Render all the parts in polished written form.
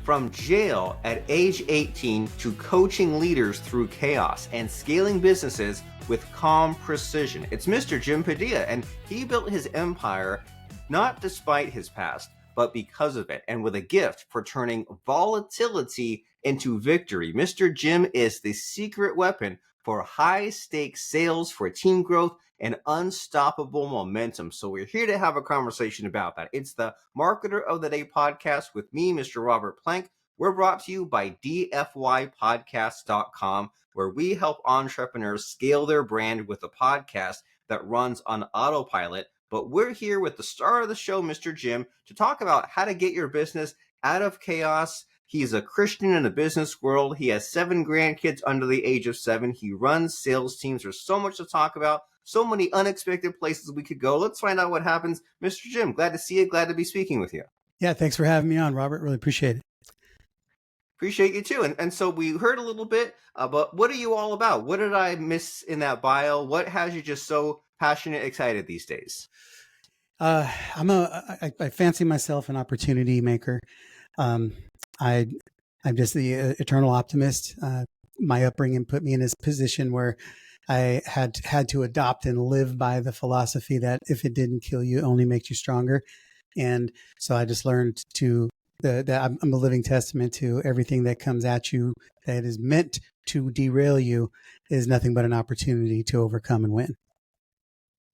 From jail at age 18 to coaching leaders through chaos and scaling businesses with calm precision. It's Mr. Jim Padilla, and he built his empire not despite his past, but because of it, and with a gift for turning volatility into victory. Mr. Jim is the secret weapon for high-stakes sales, for team growth, and unstoppable momentum. So we're here to have a conversation about that. It's the Marketer of the Day podcast with me, Mr. Robert Plank. We're brought to you by dfypodcast.com, where we help entrepreneurs scale their brand with a podcast that runs on autopilot. But we're here with the star of the show, Mr. Jim, to talk about how to get your business out of chaos. He's a Christian in the business world. He has 7 grandkids under the age of 7. He runs sales teams. There's so much to talk about, so many unexpected places we could go. Let's find out what happens. Mr. Jim, glad to see you. Glad to be speaking with you. Yeah, thanks for having me on, Robert. Really appreciate it. Appreciate you too. And so we heard a little bit about what are you all about? What did I miss in that bio? What has you just so passionate, excited these days? I fancy myself an opportunity maker. I'm just the eternal optimist. My upbringing put me in this position where I had to adopt and live by the philosophy that if it didn't kill you, it only makes you stronger. And so I just learned that I'm a living testament to everything that comes at you that is meant to derail you is nothing but an opportunity to overcome and win.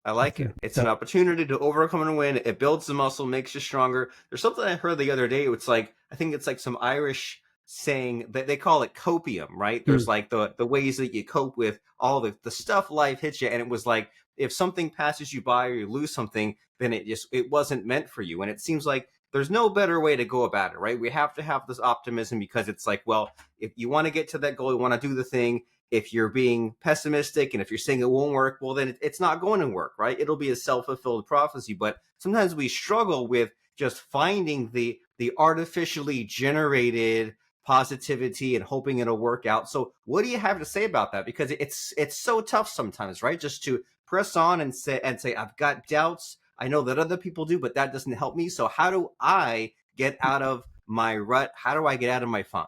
I like it. It's an opportunity to overcome and win. It builds the muscle, makes you stronger. There's something I heard the other day. It's like, I think it's like some Irish saying that they call it copium, right? There's like the ways that you cope with all the stuff life hits you. And it was like, if something passes you by or you lose something, then it wasn't meant for you. And it seems like there's no better way to go about it, right? We have to have this optimism because it's like, well, if you want to get to that goal, you want to do the thing. If you're being pessimistic and if you're saying it won't work, well, then it's not going to work, right? It'll be a self-fulfilled prophecy. But sometimes we struggle with just finding the artificially generated positivity and hoping it'll work out. So what do you have to say about that? Because it's so tough sometimes, right? Just to press on and say, I've got doubts. I know that other people do, but that doesn't help me. So how do I get out of my rut? How do I get out of my funk?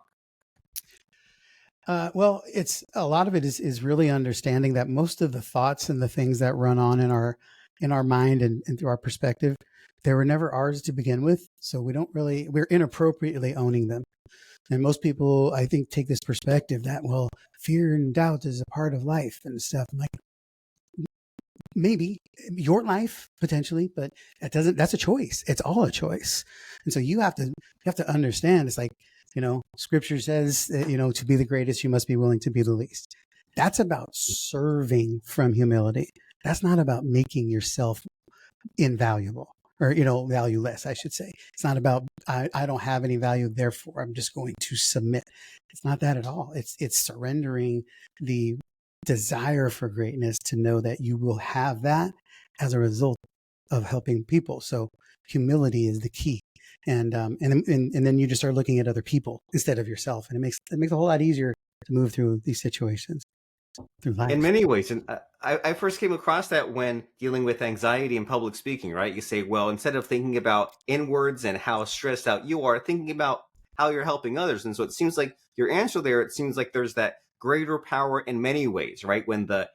Well, it's a lot of it is really understanding that most of the thoughts and the things that run on in our mind and through our perspective, they were never ours to begin with. So we're inappropriately owning them. And most people, I think, take this perspective that, well, fear and doubt is a part of life and stuff. I'm like, maybe your life potentially, but that's a choice. It's all a choice. And so you have to understand, it's like, scripture says that, to be the greatest, you must be willing to be the least. That's about serving from humility. That's not about making yourself invaluable or, valueless, I should say. It's not about, I don't have any value, therefore I'm just going to submit. It's not that at all. It's surrendering the desire for greatness to know that you will have that as a result of helping people. So humility is the key. And then you just start looking at other people instead of yourself. And it makes a whole lot easier to move through these situations through life. In many ways. And I first came across that when dealing with anxiety and public speaking, right? You say, well, instead of thinking about inwards and how stressed out you are, thinking about how you're helping others. And so it seems like your answer there, it seems like there's that greater power in many ways, right? When the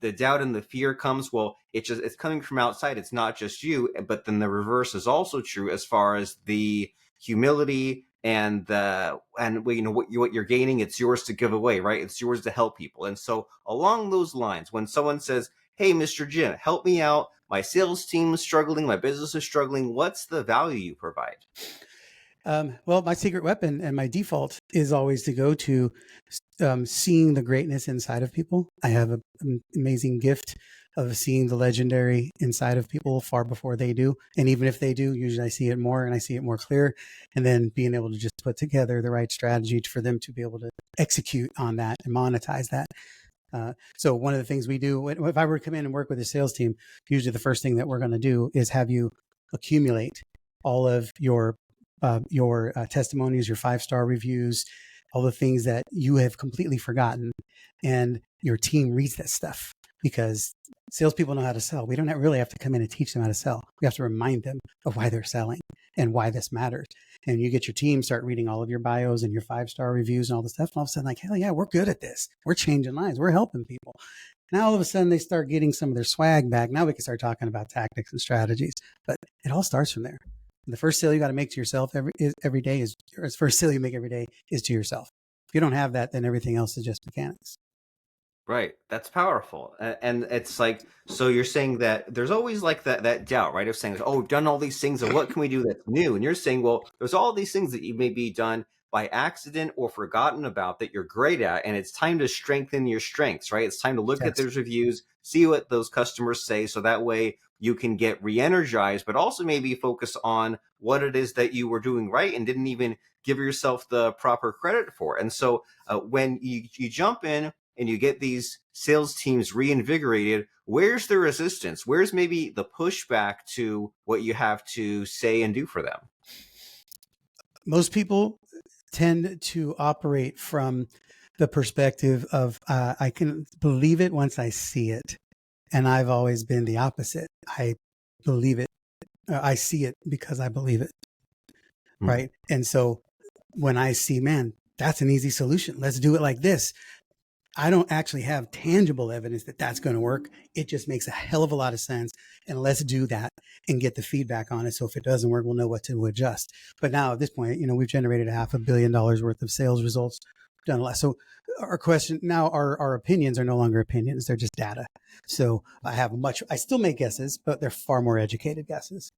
doubt and the fear comes, well, it's coming from outside. It's not just you, but then the reverse is also true as far as the humility and what you're gaining, it's yours to give away, right? It's yours to help people. And so along those lines, when someone says, hey, Mr. Jim, help me out. My sales team is struggling. My business is struggling. What's the value you provide? Well, my secret weapon and my default is always to go to seeing the greatness inside of people. I have an amazing gift of seeing the legendary inside of people far before they do. And even if they do, usually I see it more and I see it more clear. And then being able to just put together the right strategy for them to be able to execute on that and monetize that. So one of the things we do, if I were to come in and work with a sales team, usually the first thing that we're going to do is have you accumulate all of your testimonies, your 5-star reviews, all the things that you have completely forgotten, and your team reads that stuff because Salespeople know how to sell. We don't really have to come in and teach them how to sell. We have to remind them of why they're selling and why this matters. And you get your team start reading all of your bios and your 5-star reviews and all this stuff. And all of a sudden, like, hell yeah, we're good at this. We're changing lives. We're helping people. Now, all of a sudden, they start getting some of their swag back. Now we can start talking about tactics and strategies. But it all starts from there. The first sale you got to make to yourself every day is, or the first sale you make every day is to yourself. If you don't have that, then everything else is just mechanics. Right. That's powerful. And it's like, so you're saying that there's always like that doubt, right? Of saying, oh, we've done all these things and what can we do that's new? And you're saying, well, there's all these things that you may be done by accident or forgotten about that you're great at. And it's time to strengthen your strengths, right? It's time to look at Yes. those reviews, see what those customers say. So that way you can get re-energized, but also maybe focus on what it is that you were doing right and didn't even give yourself the proper credit for. And so when you jump in, and you get these sales teams reinvigorated, where's the resistance? Where's maybe the pushback to what you have to say and do for them? Most people tend to operate from the perspective of I can believe it once I see it. And I've always been the opposite. I believe it. I see it because I believe it. Right. And so when I see, man, that's an easy solution. Let's do it like this. I don't actually have tangible evidence that that's going to work. It just makes a hell of a lot of sense. And let's do that and get the feedback on it. So if it doesn't work, we'll know what to adjust. But now at this point, we've generated $500 million worth of sales results. Done a lot. So our question now, our opinions are no longer opinions. They're just data. So I still make guesses, but they're far more educated guesses.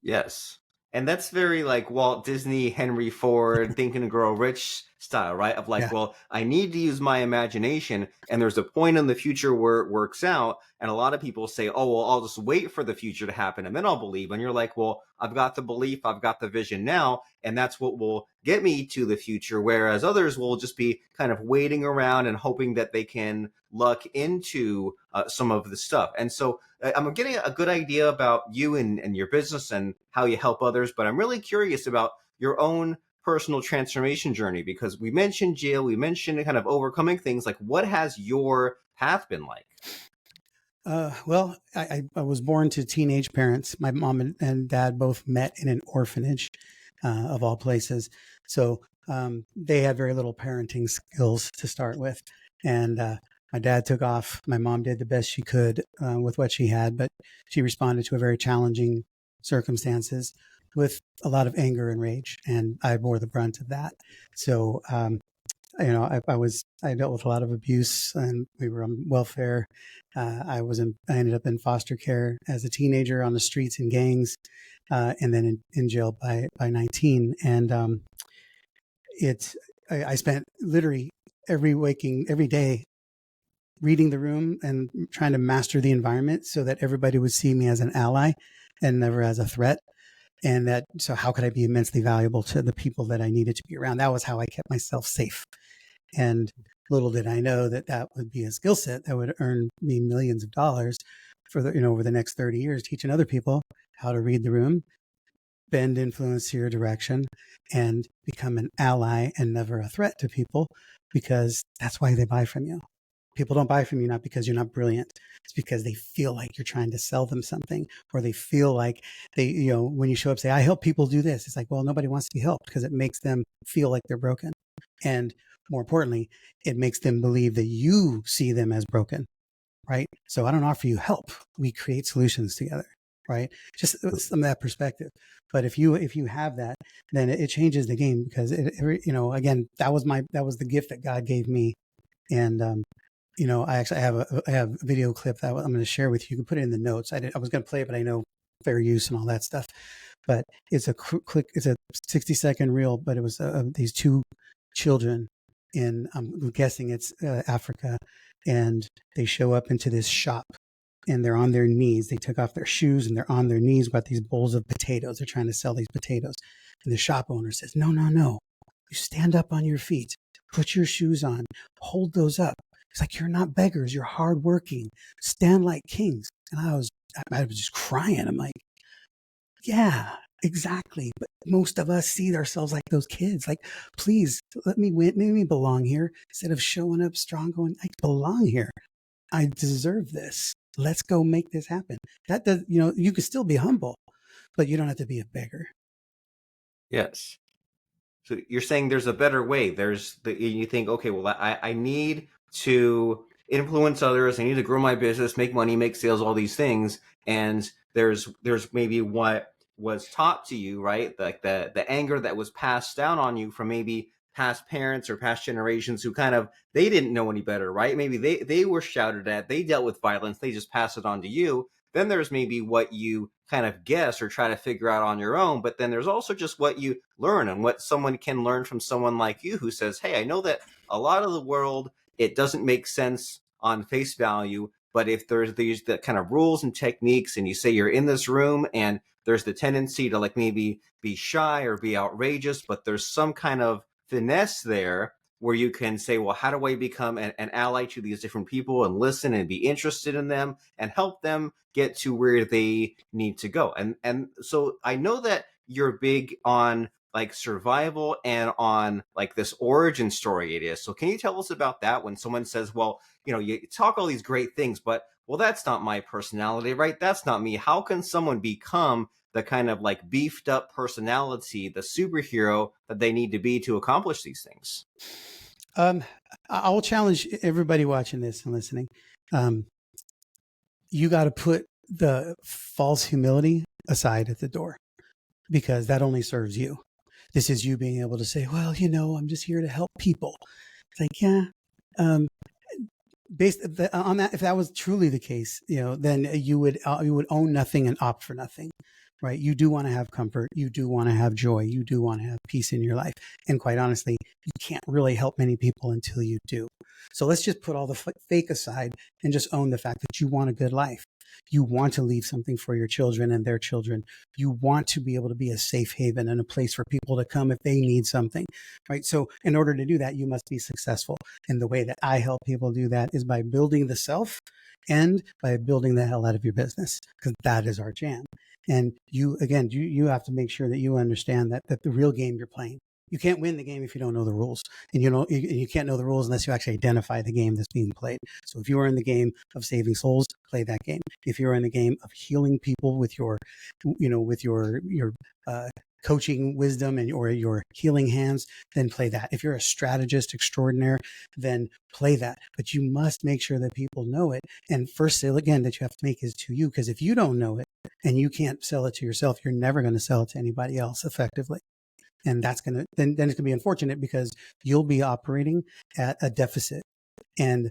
Yes. And that's very like Walt Disney, Henry Ford, Think and Grow Rich style, right? Of like, Yeah. well, I need to use my imagination. And there's a point in the future where it works out. And a lot of people say, oh, well, I'll just wait for the future to happen and then I'll believe. And you're like, well, I've got the belief, I've got the vision now. And that's what will get me to the future. Whereas others will just be kind of waiting around and hoping that they can luck into some of the stuff. And so I'm getting a good idea about you and your business and how you help others, but I'm really curious about your own personal transformation journey because we mentioned jail, we mentioned kind of overcoming things. Like, what has your path been like? Well, I was born to teenage parents. My mom and dad both met in an orphanage, of all places. So they had very little parenting skills to start with. And my dad took off. My mom did the best she could with what she had, but she responded to a very challenging circumstances with a lot of anger and rage. And I bore the brunt of that. So I dealt with a lot of abuse, and we were on welfare. I ended up in foster care as a teenager on the streets in gangs, and then in jail by 19. And I spent literally every day reading the room and trying to master the environment so that everybody would see me as an ally and never as a threat. So how could I be immensely valuable to the people that I needed to be around? That was how I kept myself safe. And little did I know that would be a skill set that would earn me millions of dollars for over the next 30 years, teaching other people how to read the room, bend influence to your direction, and become an ally and never a threat to people, because that's why they buy from you. People don't buy from you not because you're not brilliant. It's because they feel like you're trying to sell them something, or they feel like when you show up, say, I help people do this. It's like, well, nobody wants to be helped because it makes them feel like they're broken. And more importantly, it makes them believe that you see them as broken, right? So I don't offer you help. We create solutions together, right? Just some of that perspective. But if you have that, then it changes the game, because again, that was the gift that God gave me. And I actually have a video clip that I'm going to share with you. You can put it in the notes. I was going to play it, but I know fair use and all that stuff. But it's a 60-second reel. But it was these two children I'm guessing it's Africa, and they show up into this shop, and they're on their knees. They took off their shoes and they're on their knees with these bowls of potatoes. They're trying to sell these potatoes, and the shop owner says, "No, no, no! You stand up on your feet, put your shoes on, hold those up." It's like, you're not beggars. You're hardworking. Stand like kings. And I was just crying. I'm like, yeah, exactly. But most of us see ourselves like those kids. Like, please let me win. Let me belong here. Instead of showing up strong, going, I belong here. I deserve this. Let's go make this happen. That does, you can still be humble, but you don't have to be a beggar. Yes. So you're saying there's a better way. You think, okay, well, I need to influence others. I need to grow my business, make money, make sales, all these things. And there's maybe what was taught to you, right? Like the anger that was passed down on you from maybe past parents or past generations who kind of, they didn't know any better, right? Maybe they were shouted at, they dealt with violence, they just pass it on to you. Then there's maybe what you kind of guess or try to figure out on your own. But then there's also just what you learn and what someone can learn from someone like you who says, hey, I know that a lot of the world, it doesn't make sense on face value. But if there's these the kind of rules and techniques, and you say you're in this room and there's the tendency to like maybe be shy or be outrageous, but there's some kind of finesse there where you can say, well, how do I become an ally to these different people and listen and be interested in them and help them get to where they need to go? And so I know that you're big on like survival and on like this origin story it is. So can you tell us about that when someone says, well, you talk all these great things, but well, that's not my personality, right? That's not me. How can someone become the kind of like beefed up personality, the superhero that they need to be to accomplish these things? Um, I will challenge everybody watching this and listening. You got to put the false humility aside at the door, because that only serves you. This is you being able to say, well, I'm just here to help people. It's like, yeah. Based on that, if that was truly the case, then you would own nothing and opt for nothing, right? You do want to have comfort. You do want to have joy. You do want to have peace in your life. And quite honestly, you can't really help many people until you do. So let's just put all the fake aside and just own the fact that you want a good life. You want to leave something for your children and their children. You want to be able to be a safe haven and a place for people to come if they need something, right? So in order to do that, you must be successful. And the way that I help people do that is by building the self and by building the hell out of your business, because that is our jam. And you have to make sure that you understand that the real game you're playing. You can't win the game if you don't know the rules, and you can't know the rules unless you actually identify the game that's being played. So if you are in the game of saving souls, play that game. If you're in the game of healing people with your coaching wisdom or your healing hands, then play that. If you're a strategist extraordinaire, then play that. But you must make sure that people know it. And first sale again that you have to make is to you, because if you don't know it and you can't sell it to yourself, you're never going to sell it to anybody else effectively. And that's going to, then it's going to be unfortunate, because you'll be operating at a deficit. And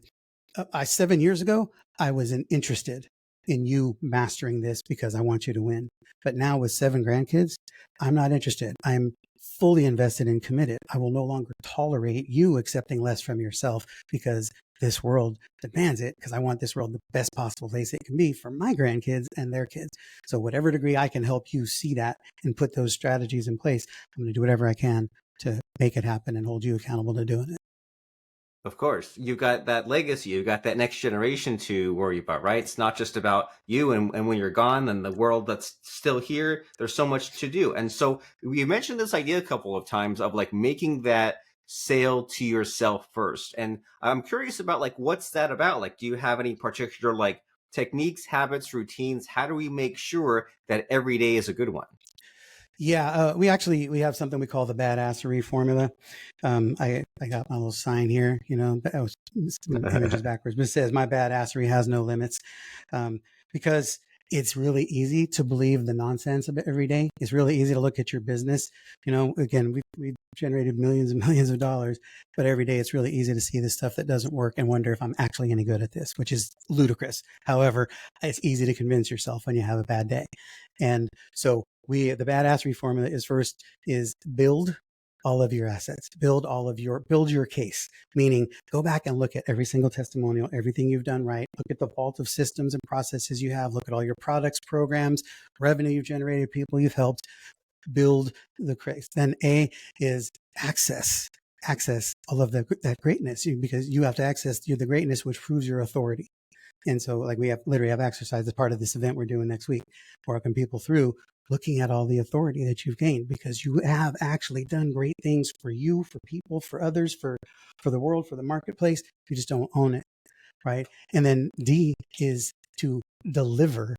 7 years ago, I wasn't interested in you mastering this because I want you to win. But now with 7 grandkids, I'm not interested. I'm fully invested and committed. I will no longer tolerate you accepting less from yourself because this world demands it, because I want this world the best possible place it can be for my grandkids and their kids. So whatever degree I can help you see that and put those strategies in place, I'm going to do whatever I can to make it happen and hold you accountable to doing it. Of course, you've got that legacy, you've got that next generation to worry about, right? It's not just about you and when you're gone and the world that's still here, there's so much to do. And so you mentioned this idea a couple of times of like making that sale to yourself first. And I'm curious about like, what's that about? Like, do you have any particular like techniques, habits, routines? How do we make sure that every day is a good one? Yeah, we have something we call the badassery formula. I got my little sign here, that was images backwards, but it says my badassery has no limits, because it's really easy to believe the nonsense of it every day. It's really easy to look at your business. Again, we've generated millions and millions of dollars, but every day it's really easy to see the stuff that doesn't work and wonder if I'm actually any good at this, which is ludicrous. However, it's easy to convince yourself when you have a bad day. And so the badassery formula is build all of your assets, build your case, meaning go back and look at every single testimonial, everything you've done right. Look at the vault of systems and processes you have. Look at all your products, programs, revenue you've generated, people you've helped. Build the case. Then A is access all of that greatness, because you have to access the greatness, which proves your authority. And so like we literally have exercise as part of this event we're doing next week, walking people through looking at all the authority that you've gained, because you have actually done great things for you, for people, for others, for the world, for the marketplace. You just don't own it, right? And then D is to deliver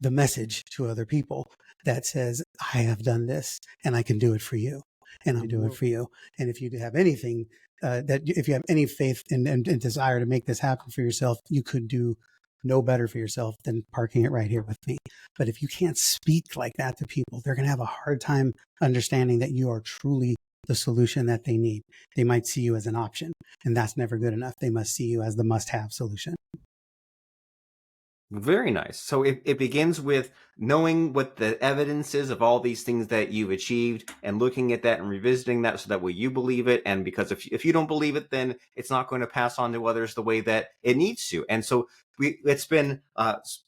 the message to other people that says, I have done this and I can do it for you. And I'll do it for you. And if you have anything, if you have any faith and desire to make this happen for yourself, you could do no better for yourself than parking it right here with me. But if you can't speak like that to people, they're going to have a hard time understanding that you are truly the solution that they need. They might see you as an option, and that's never good enough. They must see you as the must-have solution. Very nice. So it begins with knowing what the evidence is of all these things that you've achieved and looking at that and revisiting that so that way you believe it. And because if you don't believe it, then it's not going to pass on to others the way that it needs to. And so it's been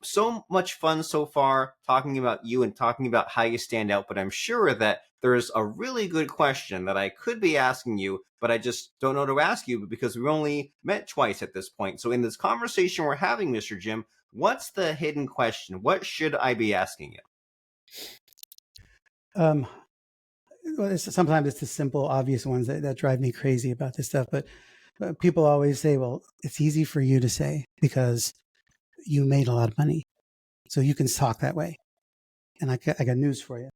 so much fun so far talking about you and talking about how you stand out. But I'm sure that there's a really good question that I could be asking you, but I just don't know to ask you because we've only met twice at this point. So in this conversation we're having, Mr. Jim, what's the hidden question? What should I be asking you? Well, sometimes it's the simple, obvious ones that drive me crazy about this stuff. But people always say, well, it's easy for you to say because you made a lot of money. So you can talk that way. And I got news for you.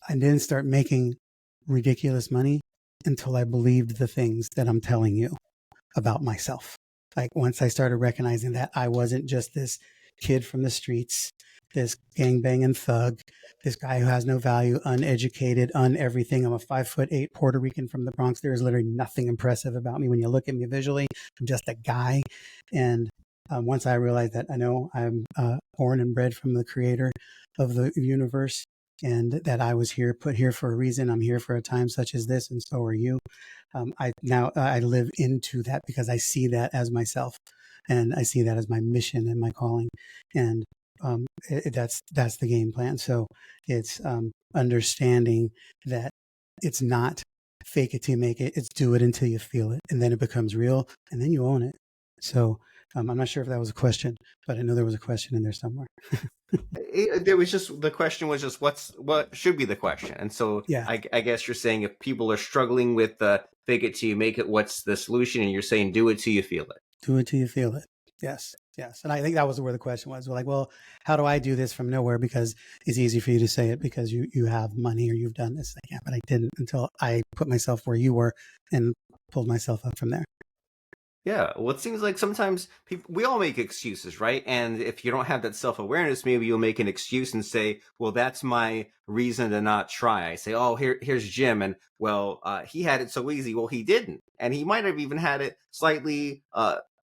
I didn't start making ridiculous money until I believed the things that I'm telling you about myself. Like once I started recognizing that I wasn't just this kid from the streets, this gangbanging thug, this guy who has no value, uneducated, everything. I'm a 5'8" Puerto Rican from the Bronx. There is literally nothing impressive about me. When you look at me visually, I'm just a guy. And once I realized that I know I'm born and bred from the creator of the universe and that I was put here for a reason. I'm here for a time such as this, and so are you. I live into that because I see that as myself, and I see that as my mission and my calling, and that's the game plan. So it's understanding that it's not fake it till you make it. It's do it until you feel it, and then it becomes real, and then you own it. So I'm not sure if that was a question, but I know there was a question in there somewhere. There was just the question was just what should be the question, and so Yeah. I guess you're saying if people are struggling with fake it till you make it, what's the solution? And you're saying do it till you feel it. Do it till you feel it. Yes. And I think that was where the question was. We're like, well, how do I do this from nowhere? Because it's easy for you to say it because you have money or you've done this. Like, yeah, but I didn't until I put myself where you were and pulled myself up from there. Yeah, well, it seems like sometimes we all make excuses, right? And if you don't have that self-awareness, maybe you'll make an excuse and say, well, that's my reason to not try. I say, oh, here's Jim. And well, he had it so easy. Well, he didn't. And he might have even had it slightly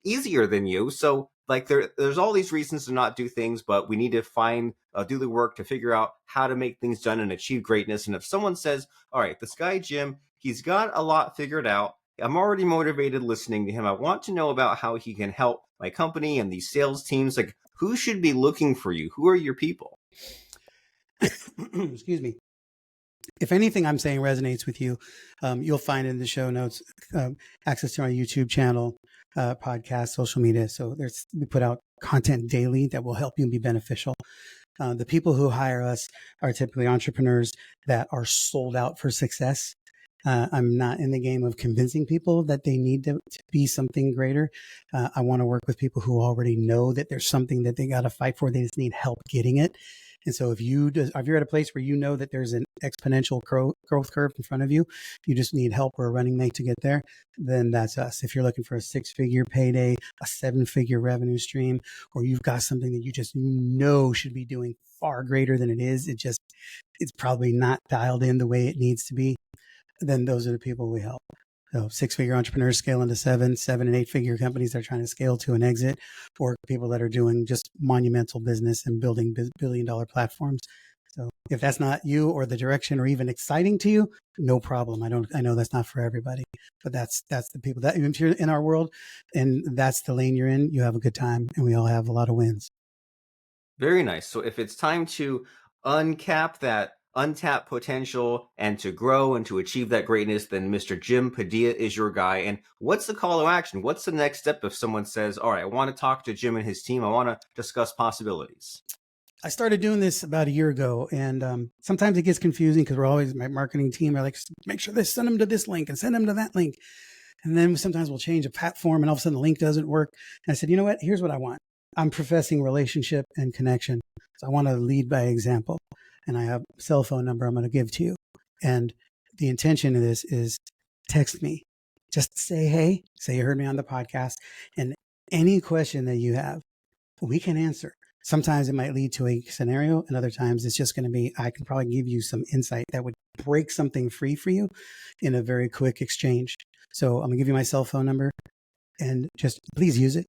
easier than you. So like there's all these reasons to not do things, but we need to do the work to figure out how to make things done and achieve greatness. And if someone says, all right, this guy, Jim, he's got a lot figured out. I'm already motivated listening to him. I want to know about how he can help my company and these sales teams. Like, who should be looking for you? Who are your people? Excuse me. If anything I'm saying resonates with you, you'll find in the show notes access to our YouTube channel, podcast, social media. So we put out content daily that will help you and be beneficial. The people who hire us are typically entrepreneurs that are sold out for success. I'm not in the game of convincing people that they need to be something greater. I want to work with people who already know that there's something that they got to fight for. They just need help getting it. And so if you're at a place where you know that there's an exponential growth curve in front of you, you just need help or a running mate to get there, then that's us. If you're looking for a 6-figure payday, a 7-figure revenue stream, or you've got something that you just should be doing far greater than it is, it's probably not dialed in the way it needs to be, then those are the people we help. So 6-figure entrepreneurs scale into 7 and 8-figure companies that are trying to scale to an exit, or people that are doing just monumental business and building billion-dollar platforms. So if that's not you or the direction or even exciting to you, no problem. I know that's not for everybody, but that's the people that if you're in our world and that's the lane you're in, you have a good time and we all have a lot of wins. Very nice. So if it's time to uncap that untapped potential and to grow and to achieve that greatness, then Mr. Jim Padilla is your guy. And what's the call to action? What's the next step if someone says, all right, I want to talk to Jim and his team. I want to discuss possibilities. I started doing this about a year ago, and sometimes it gets confusing because we're always, my marketing team are like, make sure they send them to this link and send them to that link. And then sometimes we'll change a platform and all of a sudden the link doesn't work. And I said, you know what? Here's what I want. I'm professing relationship and connection. So I want to lead by example. And I have a cell phone number I'm going to give to you. And the intention of this is text me. Just say, hey, say you heard me on the podcast. And any question that you have, we can answer. Sometimes it might lead to a scenario, and other times it's just going to be, I can probably give you some insight that would break something free for you in a very quick exchange. So I'm going to give you my cell phone number, and just please use it.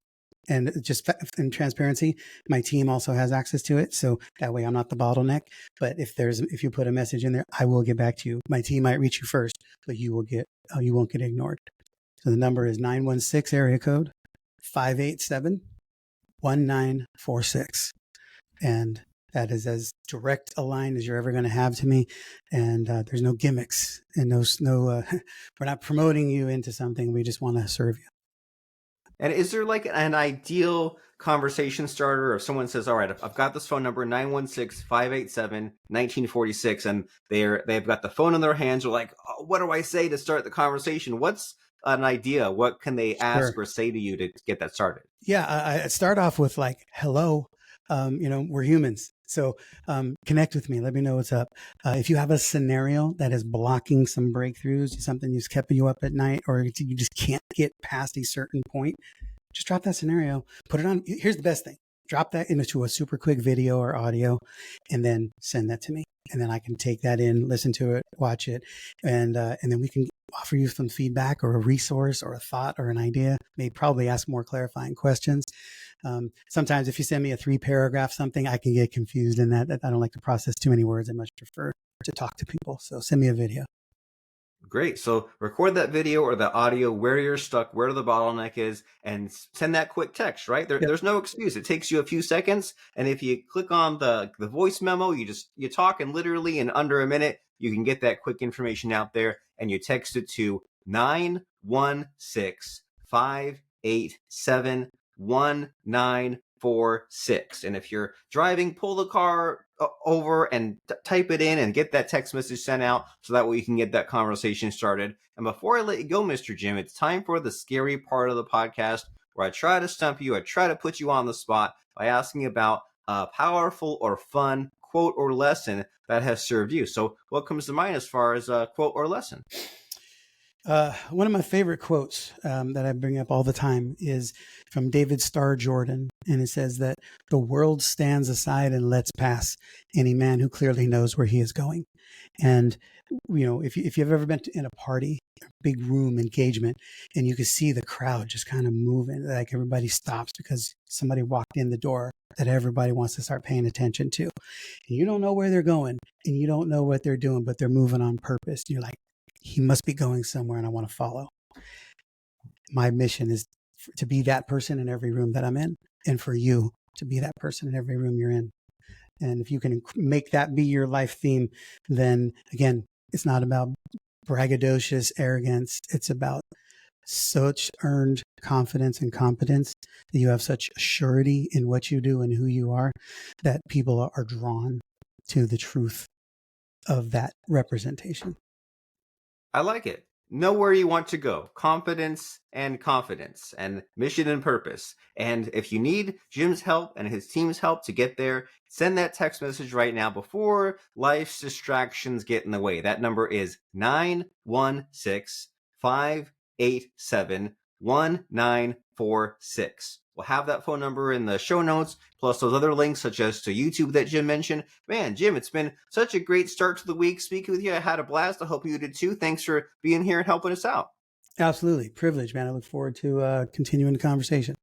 And just in transparency, my team also has access to it. So that way I'm not the bottleneck. But if you put a message in there, I will get back to you. My team might reach you first, but you won't get ignored. So the number is 916 area code 587-1946. And that is as direct a line as you're ever going to have to me. And there's no gimmicks and we're not promoting you into something. We just want to serve you. And is there like an ideal conversation starter, or if someone says, all right, I've got this phone number, 916-587-1946, and they've got the phone in their hands, or like, oh, what do I say to start the conversation? What's an idea? What can they ask or say to you to get that started? Yeah, I start off with like, hello, we're humans. So connect with me. Let me know what's up. If you have a scenario that is blocking some breakthroughs, something that's kept you up at night, or you just can't get past a certain point, just drop that scenario. Put it on. Here's the best thing. Drop that into a super quick video or audio, and then send that to me. And then I can take that in, listen to it, watch it, and then we can offer you some feedback or a resource or a thought or an idea. Maybe probably ask more clarifying questions. Sometimes if you send me a 3-paragraph something, I can get confused in that. I don't like to process too many words. I much prefer to talk to people. So send me a video. Great. So record that video or the audio where you're stuck, where the bottleneck is, and send that quick text, right? There's no excuse. It takes you a few seconds. And if you click on the voice memo, you talk, and literally in under a minute, you can get that quick information out there, and you text it to 916-587-1946. And if you're driving, pull the car over and type it in and get that text message sent out, so that way you can get that conversation started. And before I let you go, Mr. Jim, it's time for the scary part of the podcast, where I try to stump you. I try to put you on the spot by asking about a powerful or fun quote or lesson that has served you. So what comes to mind as far as a quote or lesson? One of my favorite quotes that I bring up all the time is from David Starr Jordan. And it says that the world stands aside and lets pass any man who clearly knows where he is going. And, if you've ever been in a party, a big room engagement, and you can see the crowd just kind of moving, like everybody stops because somebody walked in the door that everybody wants to start paying attention to. And you don't know where they're going and you don't know what they're doing, but they're moving on purpose. And you're like, he must be going somewhere and I want to follow. My mission is to be that person in every room that I'm in, and for you to be that person in every room you're in. And if you can make that be your life theme, then again, it's not about braggadocious arrogance. It's about such earned confidence and competence that you have such surety in what you do and who you are, that people are drawn to the truth of that representation. I like it. Know where you want to go. Confidence and mission and purpose. And if you need Jim's help and his team's help to get there, send that text message right now before life's distractions get in the way. That number is 916-587-1946. We'll have that phone number in the show notes, plus those other links such as to YouTube that Jim mentioned. Man, Jim, it's been such a great start to the week speaking with you. I had a blast. I hope you did too. Thanks for being here and helping us out. Absolutely. Privilege, man. I look forward to continuing the conversation.